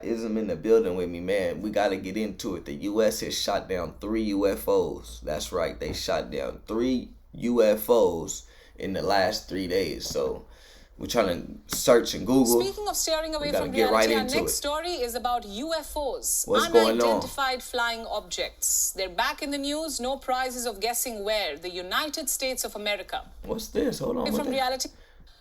Ism in the building with me, man. We gotta get into it. The U.S. has shot down 3 UFOs. That's right, they shot down 3 UFOs in the last 3 days. So we're trying to search in Google. Speaking of steering away from get reality, right our into next it. story is about UFOs, What's going on? unidentified flying objects. They're back in the news. No prizes of guessing where. The United States of America. What's this? Hold on. From reality.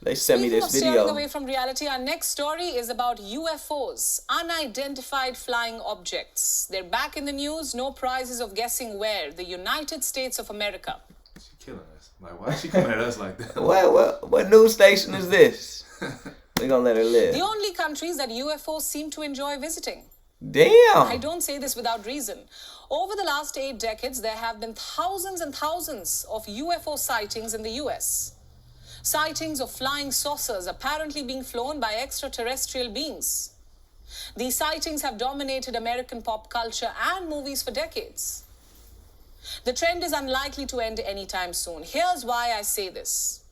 They sent me this Speaking of steering video. away from reality, our next story is about UFOs, unidentified flying objects. They're back in the news. No prizes of guessing where. The United States of America. She's killing us. Like, why is she coming at us like that? What news station is this? We're gonna let her live. The only countries that UFOs seem to enjoy visiting. Damn. I don't say this without reason. Over the last 8 decades, there have been thousands and thousands of UFO sightings in the US. Sightings of flying saucers apparently being flown by extraterrestrial beings. These sightings have dominated American pop culture and movies for decades. The trend is unlikely to end anytime soon. Here's why I say this.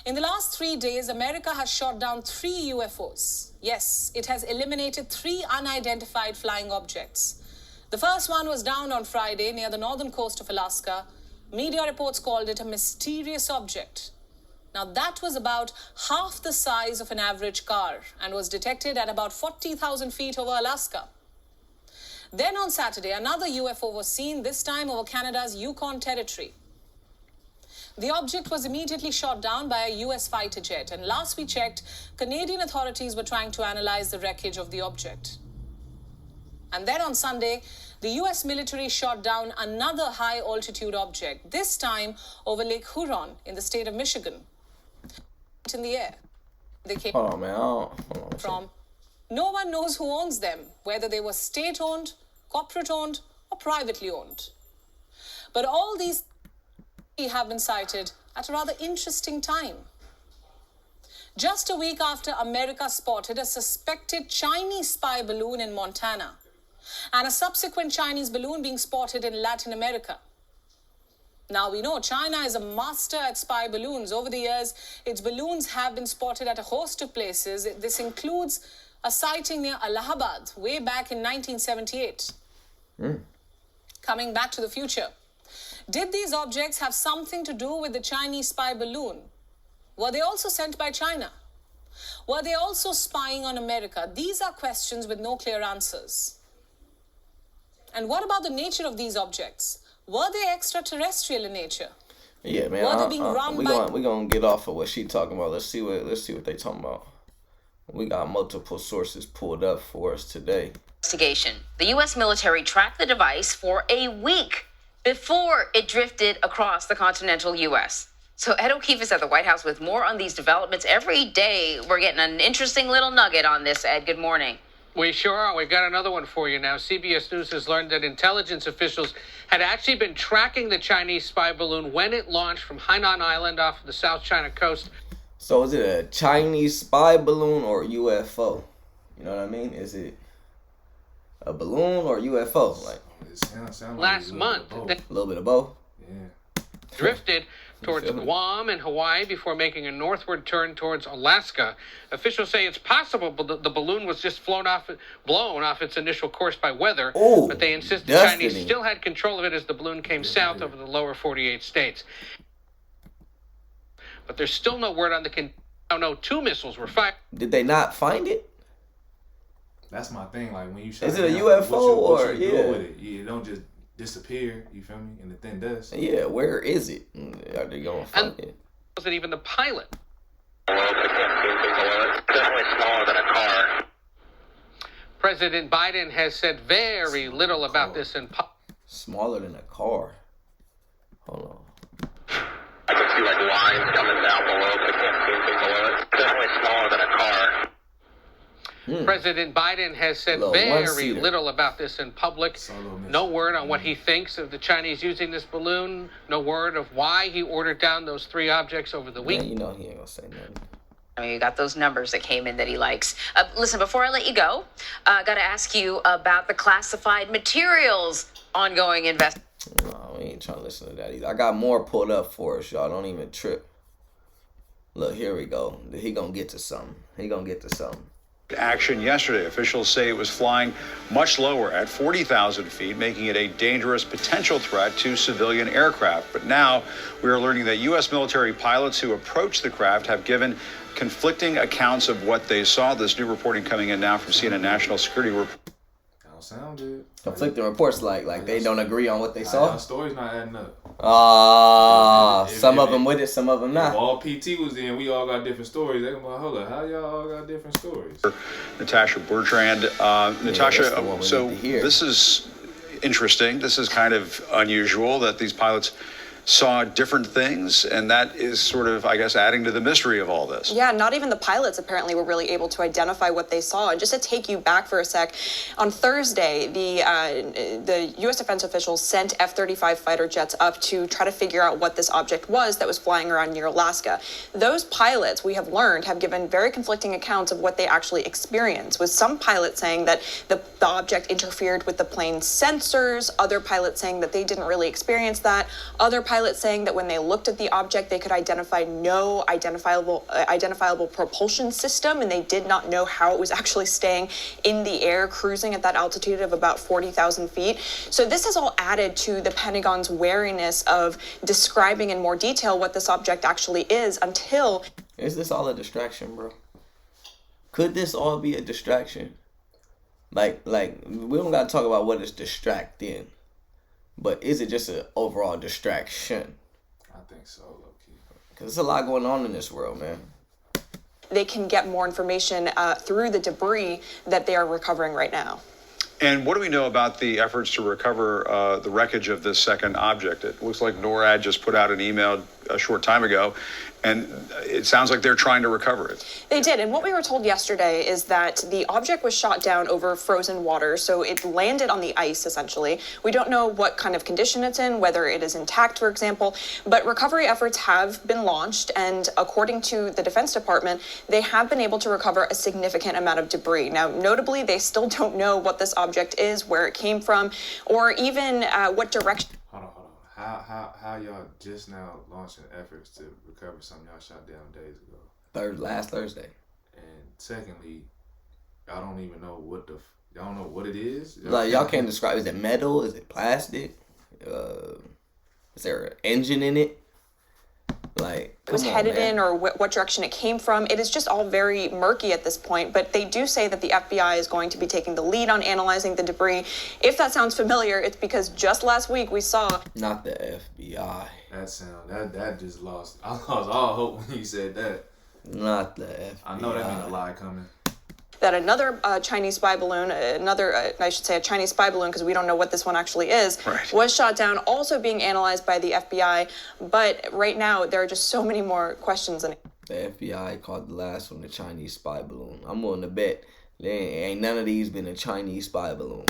In the last 3 days, America has shot down 3 UFOs. Yes, it has eliminated 3 unidentified flying objects. The first one was downed on Friday near the northern coast of Alaska. Media reports called it a mysterious object. Now, that was about half the size of an average car and was detected at about 40,000 feet over Alaska. Then on Saturday, another UFO was seen, this time over Canada's Yukon territory. The object was immediately shot down by a US fighter jet, and last we checked, Canadian authorities were trying to analyze the wreckage of the object. And then on Sunday, the US military shot down another high-altitude object, this time over Lake Huron in the state of Michigan. In the air. They came from. No one knows who owns them, whether they were state-owned, corporate-owned, or privately owned. But all these have been sighted at a rather interesting time. Just a week after America spotted a suspected Chinese spy balloon in Montana, and a subsequent Chinese balloon being spotted in Latin America. Now we know China is a master at spy balloons. Over the years, its balloons have been spotted at a host of places. This includes a sighting near Allahabad way back in 1978. Coming back to the future. Did these objects have something to do with the Chinese spy balloon? Were they also sent by China? Were they also spying on America? These are questions with no clear answers. And what about the nature of these objects? Were they extraterrestrial in nature? Yeah, man. We're gonna get off of what she talking about. Let's see what they talking about. We got multiple sources pulled up for us today. Investigation. The U.S. military tracked the device for a week before it drifted across the continental U.S. So Ed O'Keefe is at the White House with more on these developments. Every day we're getting an interesting little nugget on this, Ed. Good morning. We sure are. We've got another one for you now. CBS News has learned that intelligence officials had actually been tracking the Chinese spy balloon when it launched from Hainan Island off the South China coast. So is it a Chinese spy balloon or UFO? You know what I mean? Is it a balloon or UFO? Like last month, a little bit of both. Yeah. Drifted towards Guam and Hawaii before making a northward turn towards Alaska. Officials say it's possible the balloon was just blown off its initial course by weather, but they insist the Chinese still had control of it as the balloon came south over the lower 48 states. But there's still no word on no 2 missiles were fired. Did they not find it? That's my thing. Like when you is it a UFO or yeah? With it? You don't just disappear. You feel me? In the thin dust. Yeah, where is it? Are they gonna find it? Was it even the pilot? Definitely smaller than a car. President Biden has said very little about this in public. Smaller than a car. Hold on. I can see like lines coming down below, but I can't see anything below it. Definitely smaller than a car. President Biden has said very little about this in public. No word on what he thinks of the Chinese using this balloon. No word of why he ordered down those 3 objects over the week. Man, you know he ain't gonna say nothing. I mean, you got those numbers that came in that he likes. Listen, before I let you go, got to ask you about the classified materials ongoing investigation. No, we ain't trying to listen to that either. I got more pulled up for us, y'all. Don't even trip. Look, here we go. He gonna get to something. Action yesterday. Officials say it was flying much lower at 40,000 feet, making it a dangerous potential threat to civilian aircraft. But now we are learning that U.S. military pilots who approached the craft have given conflicting accounts of what they saw. This new reporting coming in now from CNN National Security Report. Don't sound good. Conflicting reports, like they don't agree on what they saw. Story's not adding up. Some of them with it, some of them not. If all PT was in, we all got different stories. They gonna be like, hold up, how y'all all got different stories? Natasha Bertrand. Natasha, so this is interesting. This is kind of unusual that these pilots saw different things, and that is sort of, I guess, adding to the mystery of all this. Yeah, not even the pilots apparently were really able to identify what they saw. And just to take you back for a sec, on Thursday, the U.S. defense officials sent F-35 fighter jets up to try to figure out what this object was that was flying around near Alaska. Those pilots, we have learned, have given very conflicting accounts of what they actually experienced, with some pilots saying that the object interfered with the plane's sensors, other pilots saying that they didn't really experience that, other pilots saying that when they looked at the object, they could identify no identifiable propulsion system, and they did not know how it was actually staying in the air, cruising at that altitude of about 40,000 feet. So this has all added to the Pentagon's wariness of describing in more detail what this object actually is until... Is this all a distraction, bro? Could this all be a distraction? Like we don't gotta talk about what it's distracting. But is it just an overall distraction? I think so, low-key. Because there's a lot going on in this world, man. They can get more information through the debris that they are recovering right now. And what do we know about the efforts to recover the wreckage of this second object? It looks like NORAD just put out an email a short time ago, and it sounds like they're trying to recover it. They did, and what we were told yesterday is that the object was shot down over frozen water, so it landed on the ice, essentially. We don't know what kind of condition it's in, whether it is intact, for example, but recovery efforts have been launched, and according to the Defense Department, they have been able to recover a significant amount of debris. Now, notably, they still don't know what this object is, where it came from, or even what direction... Hold on. How y'all just now launching efforts to recover something y'all shot down days ago? Last Thursday. And secondly, y'all don't even know y'all don't know what it is? Y'all can't describe, is it metal? Is it plastic? Is there an engine in it? It was headed in, or what direction it came from. It is just all very murky at this point, but they do say that the FBI is going to be taking the lead on analyzing the debris. If that sounds familiar, it's because just last week we saw... Not the FBI. That just lost... I lost all hope when you said that. Not the FBI. I know that means a lie coming. That another Chinese spy balloon, I should say a Chinese spy balloon, because we don't know what this one actually is, right, was shot down, also being analyzed by the FBI. But right now, there are just so many more questions. The FBI called the last one the Chinese spy balloon. I'm willing to bet there ain't none of these been a Chinese spy balloon.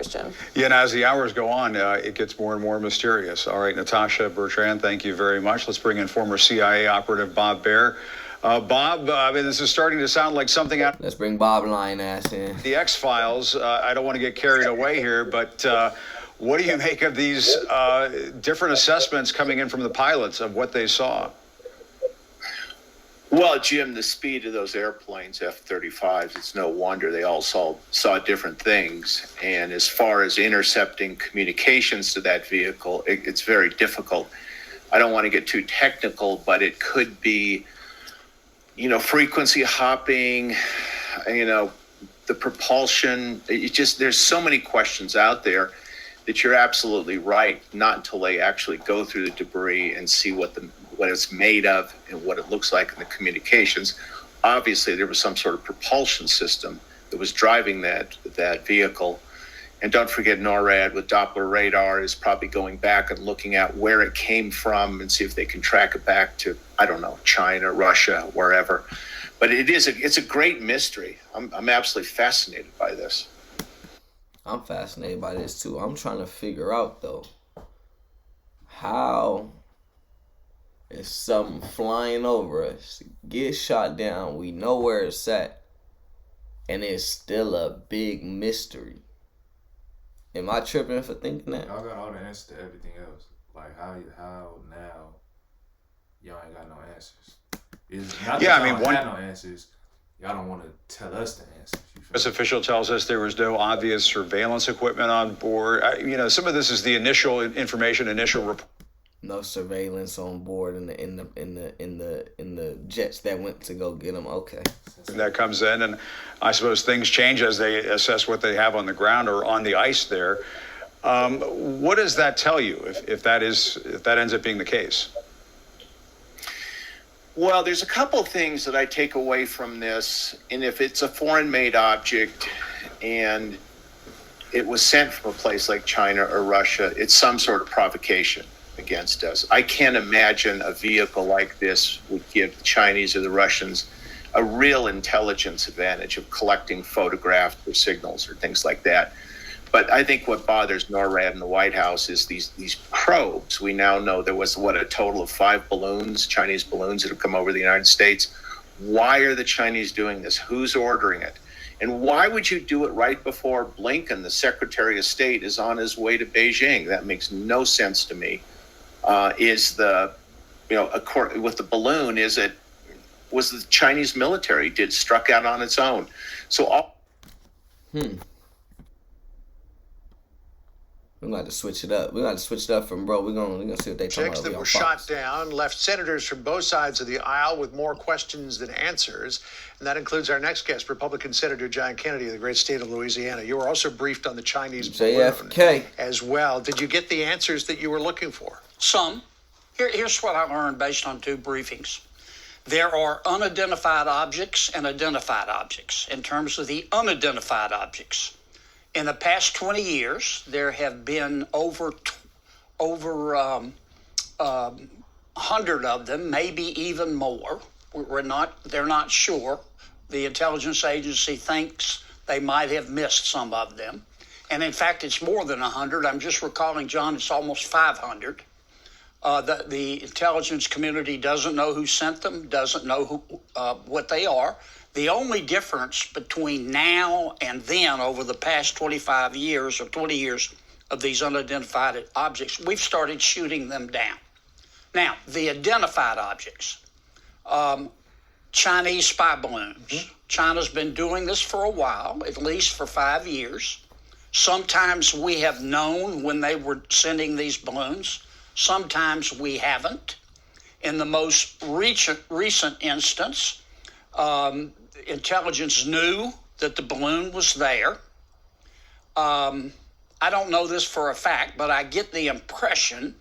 Jim. Yeah, and as the hours go on, it gets more and more mysterious. All right, Natasha Bertrand, thank you very much. Let's bring in former CIA operative Bob Baer. Bob, I mean, this is starting to sound like something out... Let's bring Bob Lion ass in. The X-Files. I don't want to get carried away here, but what do you make of these different assessments coming in from the pilots of what they saw? Well, Jim, the speed of those airplanes, F-35s, it's no wonder they all saw different things. And as far as intercepting communications to that vehicle, it's very difficult. I don't want to get too technical, but it could be, frequency hopping, the propulsion. There's so many questions out there that you're absolutely right. Not until they actually go through the debris and see what it's made of and what it looks like in the communications. Obviously, there was some sort of propulsion system that was driving that vehicle. And don't forget, NORAD with Doppler radar is probably going back and looking at where it came from and see if they can track it back to, I don't know, China, Russia, wherever. But it's a great mystery. I'm absolutely fascinated by this. I'm fascinated by this too. I'm trying to figure out though, how is something flying over us, get shot down, we know where it's at, and it's still a big mystery. Am I tripping for thinking that? Y'all got all the answers to everything else. Like how now y'all ain't got no answers. It's not that y'all had no answers. y'all don't want to tell us the answers. This official tells us there was no obvious surveillance equipment on board. Some of this is the initial information, initial report. No surveillance on board in the jets that went to go get them. Okay. That comes in, and I suppose things change as they assess what they have on the ground or on the ice there. What does that tell you if that ends up being the case? Well, there's a couple of things that I take away from this, and if it's a foreign-made object and it was sent from a place like China or Russia, it's some sort of provocation against us. I can't imagine a vehicle like this would give the Chinese or the Russians a real intelligence advantage of collecting photographs or signals or things like that. But I think what bothers NORAD and the White House is these probes. We now know there was, a total of 5 balloons, Chinese balloons that have come over the United States. Why are the Chinese doing this? Who's ordering it? And why would you do it right before Blinken, the Secretary of State, is on his way to Beijing? That makes no sense to me. With the balloon, was the Chinese military struck out on its own? So We're going to switch it up. We're going to switch it up from bro. We're going to see what they talking about. Chicks that were shot down left senators from both sides of the aisle with more questions than answers. And that includes our next guest, Republican Senator John Kennedy of the great state of Louisiana. You were also briefed on the Chinese JFK balloon as well. Did you get the answers that you were looking for? Some. Here's what I learned based on 2 briefings. There are unidentified objects and identified objects. In terms of the unidentified objects, in the past 20 years, there have been over 100 of them, maybe even more. They're not sure. The intelligence agency thinks they might have missed some of them. And in fact, it's more than 100. I'm just recalling, John, it's almost 500. The intelligence community doesn't know who sent them, doesn't know what they are. The only difference between now and then, over the past 25 years or 20 years of these unidentified objects, we've started shooting them down. Now, the identified objects, Chinese spy balloons. Mm-hmm. China's been doing this for a while, at least for 5 years. Sometimes we have known when they were sending these balloons. Sometimes we haven't. In the most recent instance, intelligence knew that the balloon was there. I don't know this for a fact, but I get the impression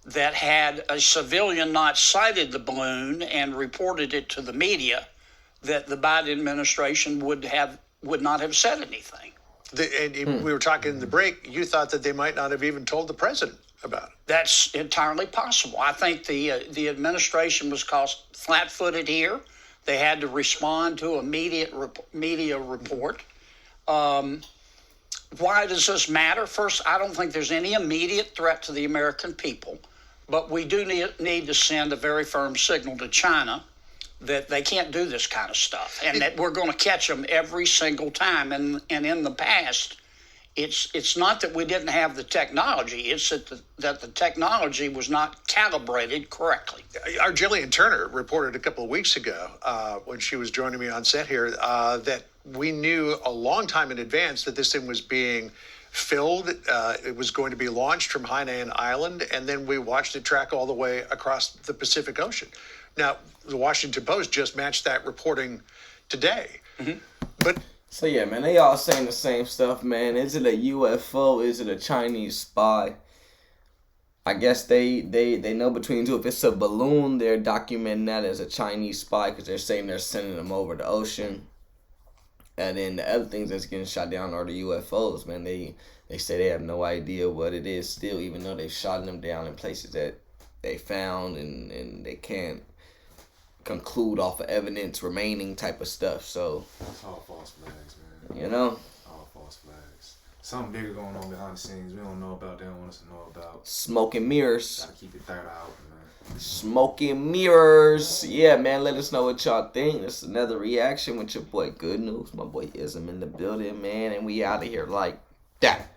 that had a civilian not sighted the balloon and reported it to the media, that the Biden administration would not have said anything. We were talking in the break, you thought that they might not have even told the president about it. That's entirely possible. I think the administration was caught flat-footed here. They had to respond to a media report. Why does this matter? First, I don't think there's any immediate threat to the American people, but we do need to send a very firm signal to China that they can't do this kind of stuff, and that we're going to catch them every single time. And in the past, it's not that we didn't have the technology; it's that the technology was not calibrated correctly. Our Jillian Turner reported a couple of weeks ago when she was joining me on set here that we knew a long time in advance that this thing was being filled. It was going to be launched from Hainan Island, and then we watched it track all the way across the Pacific Ocean. Now, the Washington Post just matched that reporting today. Mm-hmm. But so yeah, man, they all saying the same stuff, man. Is it a UFO? Is it a Chinese spy? I guess they know between two. If it's a balloon, they're documenting that as a Chinese spy because they're saying they're sending them over the ocean. And then the other things that's getting shot down are the UFOs, man. They say they have no idea what it is still, even though they've shot them down in places that they found and they can't conclude off of evidence remaining type of stuff. So it's all false flags, man. You know? All false flags. Something bigger going on behind the scenes. We don't know about. They don't want us to know about. Smoke and mirrors. Gotta keep it third out, man. Smoke and mirrors. Yeah, man, let us know what y'all think. This is another reaction with your boy Good News. My boy Ism in the building, man. And we out of here like that.